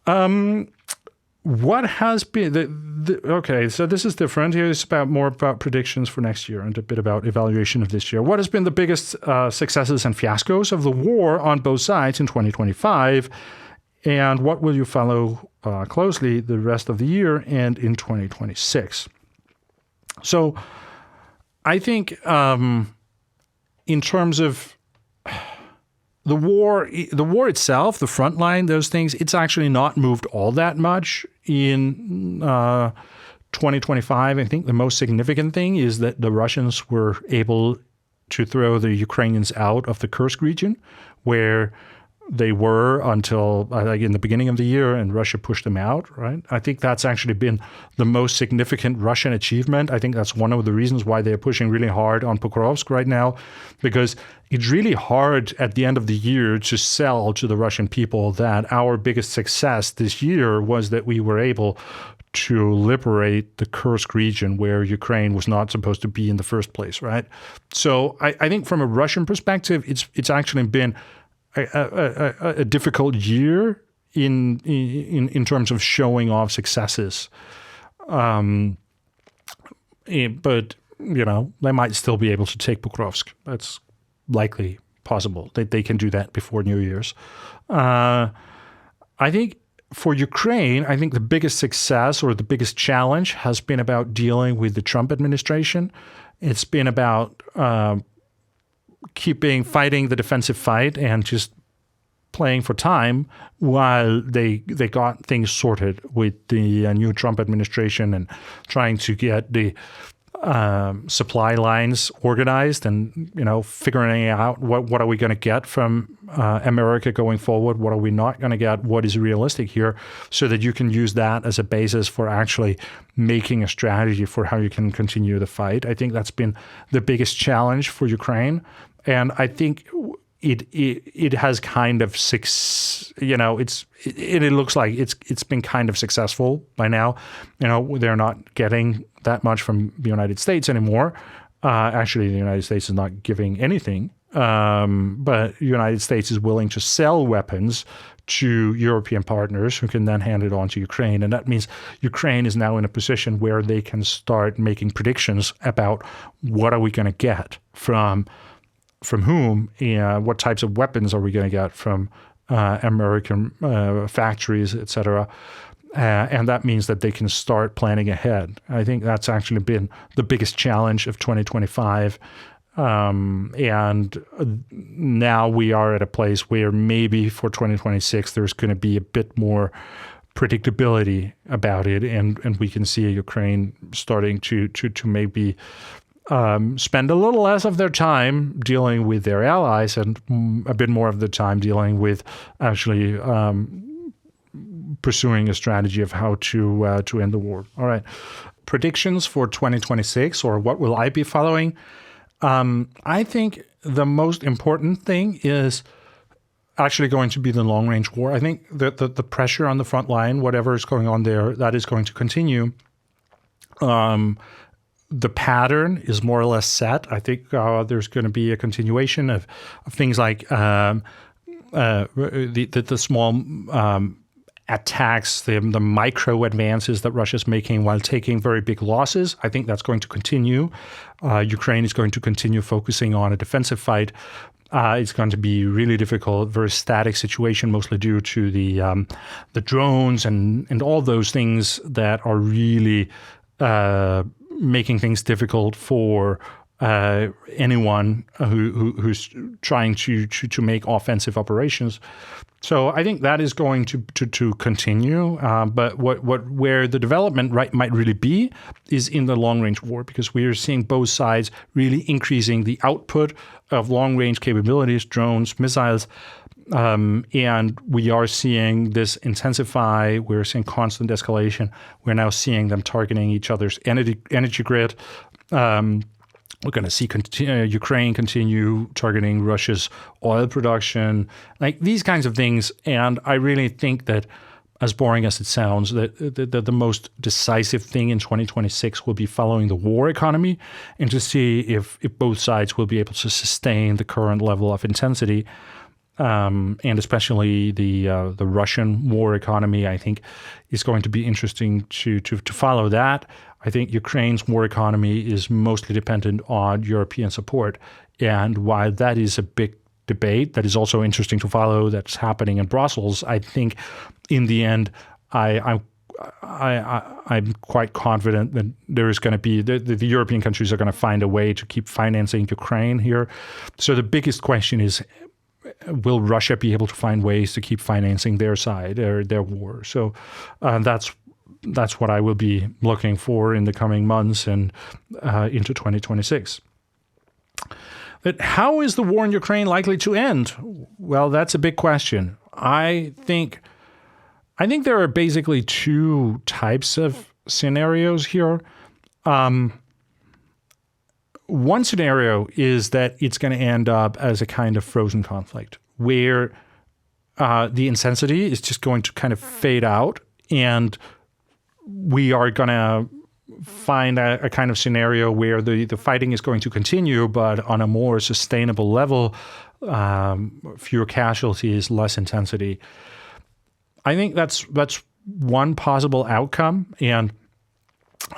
What has been okay? So this is different. Here is more about predictions for next year and a bit about evaluation of this year. What has been the biggest successes and fiascos of the war on both sides in 2025? And what will you follow closely the rest of the year and in 2026? So I think in terms of the war itself, the front line, those things, it's actually not moved all that much in 2025. I think the most significant thing is that the Russians were able to throw the Ukrainians out of the Kursk region, where they were until like in the beginning of the year, and Russia pushed them out, right? I think that's actually been the most significant Russian achievement. I think that's one of the reasons why they're pushing really hard on Pokrovsk right now, because it's really hard at the end of the year to sell to the Russian people that our biggest success this year was that we were able to liberate the Kursk region where Ukraine was not supposed to be in the first place, right? So I think from a Russian perspective, it's actually been a difficult year in terms of showing off successes. But, they might still be able to take Pokrovsk. That's likely possible. They can do that before New Year's. I think for Ukraine, I think the biggest success or the biggest challenge has been about dealing with the Trump administration. It's been about fighting the defensive fight and just playing for time while they got things sorted with the new Trump administration and trying to get the supply lines organized and, figuring out what are we going to get from America going forward, what are we not going to get, what is realistic here, so that you can use that as a basis for actually making a strategy for how you can continue the fight. I think that's been the biggest challenge for Ukraine. And I think it has kind of it looks like it's been kind of successful by now. They're not getting that much from the United States anymore. Actually, the United States is not giving anything, but the United States is willing to sell weapons to European partners who can then hand it on to Ukraine. And that means Ukraine is now in a position where they can start making predictions about what are we going to get from whom, and what types of weapons are we going to get from American factories, et cetera. And that means that they can start planning ahead. I think that's actually been the biggest challenge of 2025. And now we are at a place where maybe for 2026, there's going to be a bit more predictability about it. And we can see Ukraine starting to maybe spend a little less of their time dealing with their allies and a bit more of the time dealing with actually pursuing a strategy of how to end the war. All right. Predictions for 2026, or what will I be following? I think the most important thing is actually going to be the long-range war. I think that the pressure on the front line, whatever is going on there, that is going to continue. The pattern is more or less set. I think there's going to be a continuation of things like the small attacks, the micro advances that Russia's making while taking very big losses. I think that's going to continue. Ukraine is going to continue focusing on a defensive fight. It's going to be really difficult, very static situation, mostly due to the drones and all those things that are really making things difficult for anyone who's trying to make offensive operations. So I think that is going to continue. But where the development might really be is in the long-range war, because we are seeing both sides really increasing the output of long-range capabilities, drones, missiles. And we are seeing this intensify. We're seeing constant escalation. We're now seeing them targeting each other's energy grid. We're going to see Ukraine continue targeting Russia's oil production, like these kinds of things. And I really think that, as boring as it sounds, that the most decisive thing in 2026 will be following the war economy and to see if both sides will be able to sustain the current level of intensity. And especially the Russian war economy, I think, is going to be interesting to follow that. I think Ukraine's war economy is mostly dependent on European support. And while that is a big debate that is also interesting to follow, that's happening in Brussels, I think in the end, I'm quite confident that there is going to be, the European countries are going to find a way to keep financing Ukraine here. So the biggest question is, will Russia be able to find ways to keep financing their side or their war? So that's what I will be looking for in the coming months and into 2026. But how is the war in Ukraine likely to end? Well, that's a big question. I think there are basically two types of scenarios here. One scenario is that it's going to end up as a kind of frozen conflict where the intensity is just going to kind of fade out, and we are going to find a kind of scenario where the fighting is going to continue, but on a more sustainable level, fewer casualties, less intensity. I think that's one possible outcome. And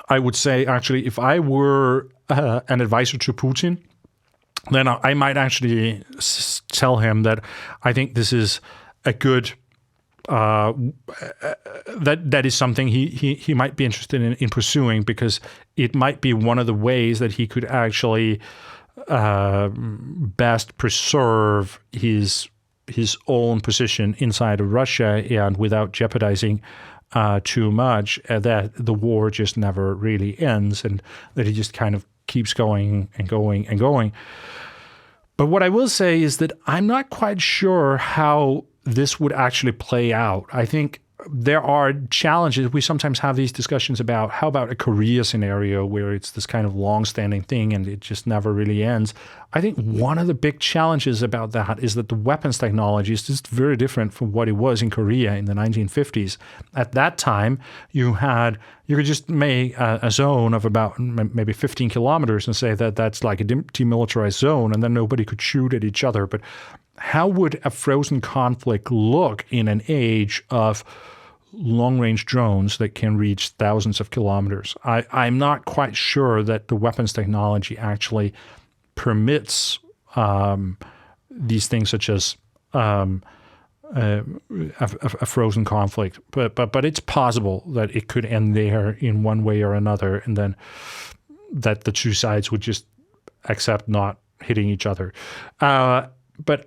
I would say, actually, if I were an advisor to Putin, then I might actually tell him that I think this is a good that is something he might be interested in pursuing, because it might be one of the ways that he could actually best preserve his own position inside of Russia, and without jeopardizing too much, that the war just never really ends, and that it just kind of keeps going and going and going. But what I will say is that I'm not quite sure how this would actually play out. I think there are challenges. We sometimes have these discussions about how about a Korea scenario where it's this kind of long-standing thing and it just never really ends. I think one of the big challenges about that is that the weapons technology is just very different from what it was in Korea in the 1950s. At that time, you could just make a zone of about maybe 15 kilometers and say that that's like a demilitarized zone, and then nobody could shoot at each other. But how would a frozen conflict look in an age of long-range drones that can reach thousands of kilometers? I'm not quite sure that the weapons technology actually permits these things, such as a frozen conflict. But it's possible that it could end there in one way or another, and then that the two sides would just accept not hitting each other. But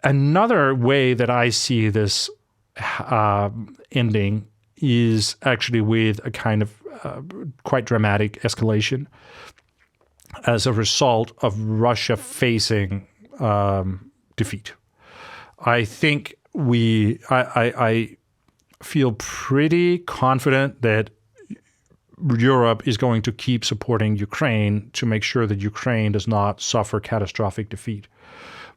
another way that I see this ending is actually with a kind of quite dramatic escalation as a result of Russia facing defeat. I think I feel pretty confident that Europe is going to keep supporting Ukraine to make sure that Ukraine does not suffer catastrophic defeat.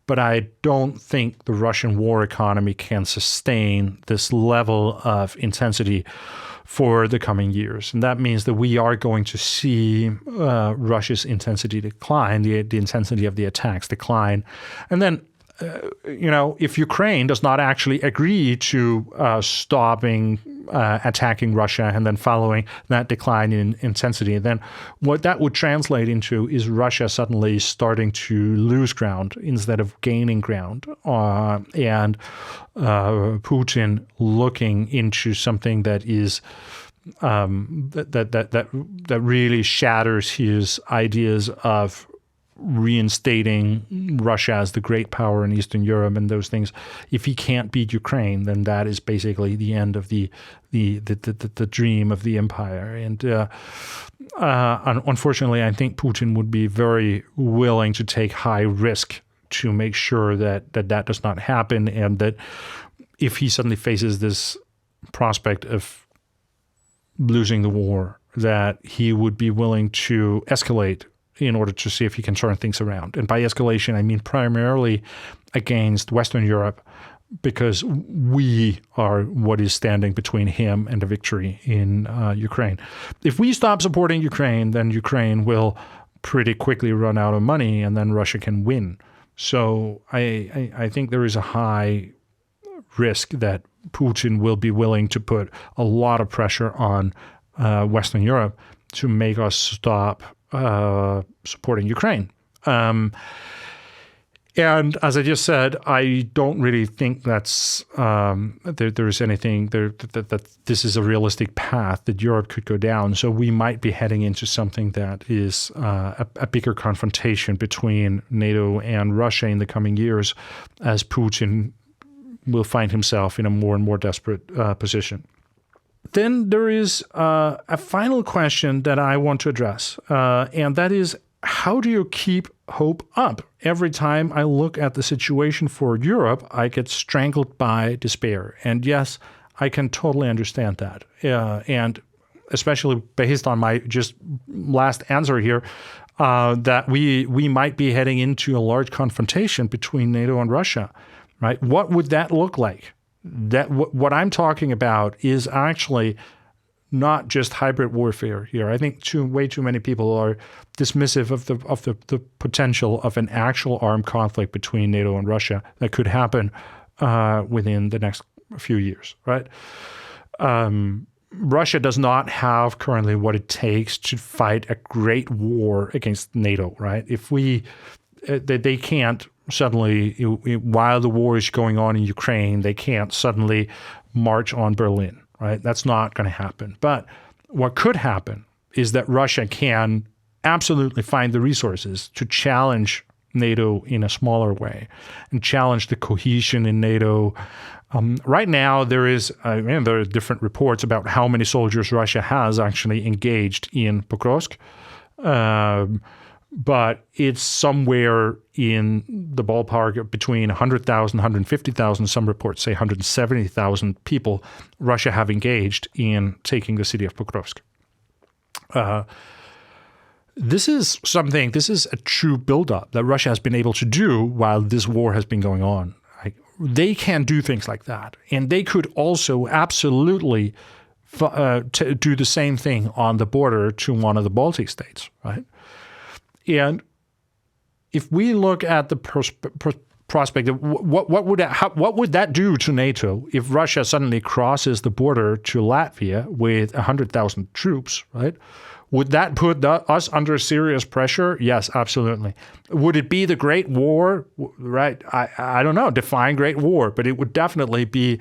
But I don't think the Russian war economy can sustain this level of intensity for the coming years. And that means that we are going to see Russia's intensity decline, the intensity of the attacks decline. And then, if Ukraine does not actually agree to stopping attacking Russia and then following that decline in intensity, then what that would translate into is Russia suddenly starting to lose ground instead of gaining ground, and Putin looking into something that is that really shatters his ideas of reinstating Russia as the great power in Eastern Europe and those things. If he can't beat Ukraine, then that is basically the end of the dream of the empire. And unfortunately, I think Putin would be very willing to take high risk to make sure that does not happen, and that if he suddenly faces this prospect of losing the war, that he would be willing to escalate in order to see if he can turn things around. And by escalation, I mean primarily against Western Europe, because we are what is standing between him and a victory in Ukraine. If we stop supporting Ukraine, then Ukraine will pretty quickly run out of money, and then Russia can win. So I think there is a high risk that Putin will be willing to put a lot of pressure on Western Europe to make us stop supporting Ukraine. And as I just said, I don't really think that's there is anything there that this is a realistic path that Europe could go down. So we might be heading into something that is a bigger confrontation between NATO and Russia in the coming years, as Putin will find himself in a more and more desperate position. Then there is a final question that I want to address, and that is how do you keep hope up? Every time I look at the situation for Europe, I get strangled by despair. And yes, I can totally understand that. And especially based on my just last answer here, that we might be heading into a large confrontation between NATO and Russia, right? What would that look like? What I'm talking about is actually not just hybrid warfare here. I think way too many people are dismissive of the potential of an actual armed conflict between NATO and Russia that could happen within the next few years, right? Russia does not have currently what it takes to fight a great war against NATO, right? If they can't suddenly, while the war is going on in Ukraine, they can't suddenly march on Berlin. Right? That's not going to happen. But what could happen is that Russia can absolutely find the resources to challenge NATO in a smaller way and challenge the cohesion in NATO. Right now, there are different reports about how many soldiers Russia has actually engaged in Pokrovsk. But it's somewhere in the ballpark between 100,000, 150,000. Some reports say 170,000 people Russia have engaged in taking the city of Pokrovsk. This is a true buildup that Russia has been able to do while this war has been going on. They can do things like that. And they could also absolutely do the same thing on the border to one of the Baltic states, right? And if we look at the prospect of what would that do to NATO if Russia suddenly crosses the border to Latvia with 100,000 troops, right? Would that put us under serious pressure? Yes, absolutely. Would it be the Great War? Right? I don't know. Define Great War, but it would definitely be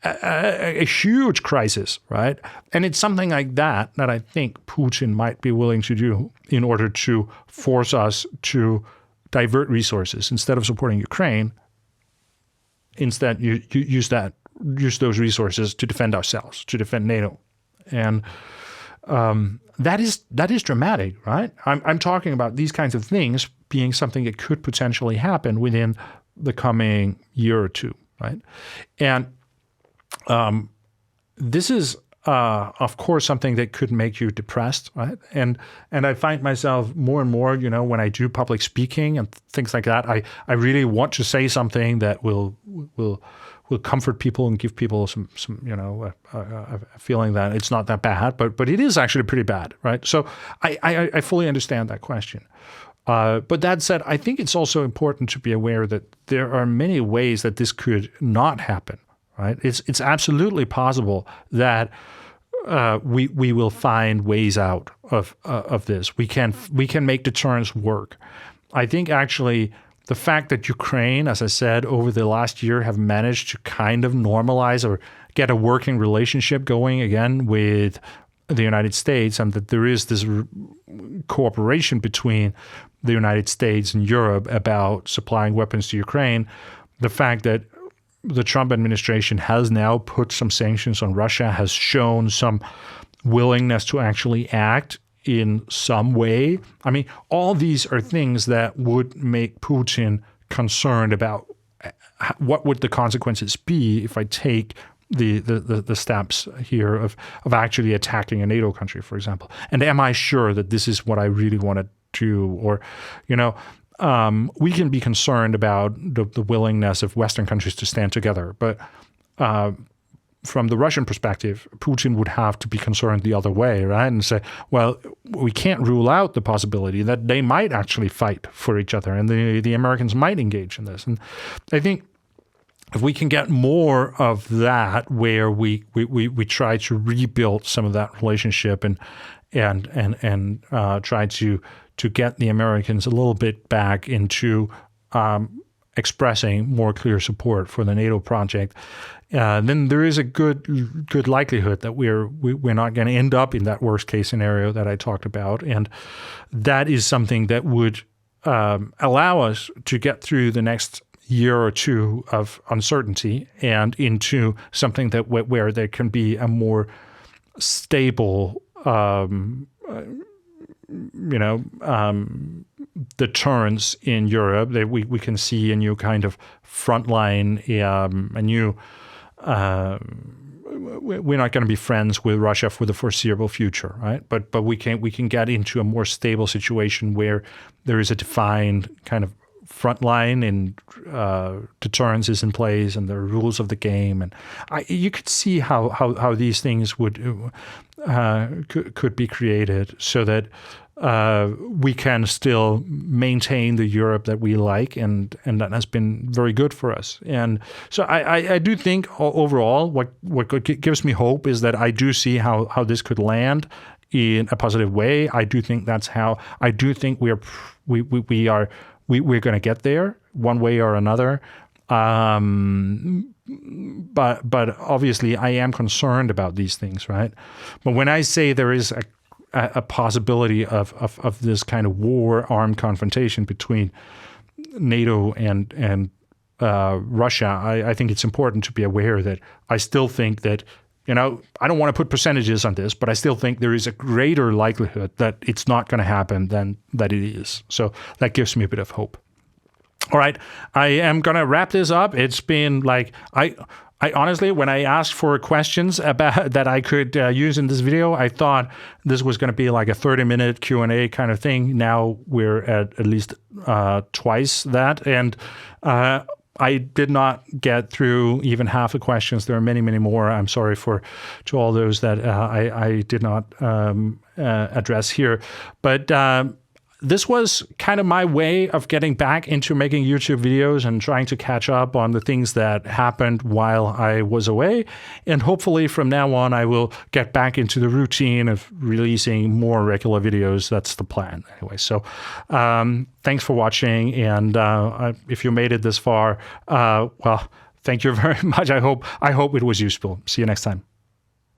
a huge crisis, right? And it's something like that I think Putin might be willing to do in order to force us to divert resources instead of supporting Ukraine. Instead, you use those resources to defend ourselves, to defend NATO, and that is dramatic, right? I'm talking about these kinds of things being something that could potentially happen within the coming year or two, right? And this is, of course, something that could make you depressed, right? And I find myself more and more, when I do public speaking and things like that, I really want to say something that will comfort people and give people some a feeling that it's not that bad, but it is actually pretty bad, right? So I fully understand that question. But that said, I think it's also important to be aware that there are many ways that this could not happen. Right? It's absolutely possible that we will find ways out of this. We can make deterrence work. I think actually the fact that Ukraine, as I said, over the last year have managed to kind of normalize or get a working relationship going again with the United States, and that there is this cooperation between the United States and Europe about supplying weapons to Ukraine, the fact that the Trump administration has now put some sanctions on Russia, has shown some willingness to actually act in some way. I mean, all these are things that would make Putin concerned about what would the consequences be if I take the steps here of actually attacking a NATO country, for example. And am I sure that this is what I really want to do? Or, we can be concerned about the willingness of Western countries to stand together. But from the Russian perspective, Putin would have to be concerned the other way, right? And say, well, we can't rule out the possibility that they might actually fight for each other and the Americans might engage in this. And I think if we can get more of that, where we try to rebuild some of that relationship and try to get the Americans a little bit back into expressing more clear support for the NATO project, then there is a good likelihood that we're not going to end up in that worst case scenario that I talked about, and that is something that would allow us to get through the next year or two of uncertainty and into something that where there can be a more stable the turns in Europe, that we can see a new kind of front line, a new. We're not going to be friends with Russia for the foreseeable future, right? But we can get into a more stable situation where there is a defined kind of front line and deterrence is in place and the rules of the game, and you could see how these things could be created so that we can still maintain the Europe that we like, and that has been very good for us. And so I do think overall what gives me hope is that I do see how this could land in a positive way. I do think that's how. I do think we're going to get there one way or another. But obviously I am concerned about these things, right? But when I say there is a possibility of this kind of war, armed confrontation between NATO and Russia, I think it's important to be aware that I still think that, I don't want to put percentages on this, but I still think there is a greater likelihood that it's not going to happen than that it is. So that gives me a bit of hope. All right, I am going to wrap this up. It's been like, I honestly, when I asked for questions about that I could use in this video, I thought this was going to be like a 30-minute Q&A kind of thing. Now we're at least twice that. And I did not get through even half the questions. There are many, many more. I'm sorry to all those that I did not address here. But this was kind of my way of getting back into making YouTube videos and trying to catch up on the things that happened while I was away. And hopefully from now on, I will get back into the routine of releasing more regular videos. That's the plan anyway. So thanks for watching. And if you made it this far, well, thank you very much. I hope it was useful. See you next time.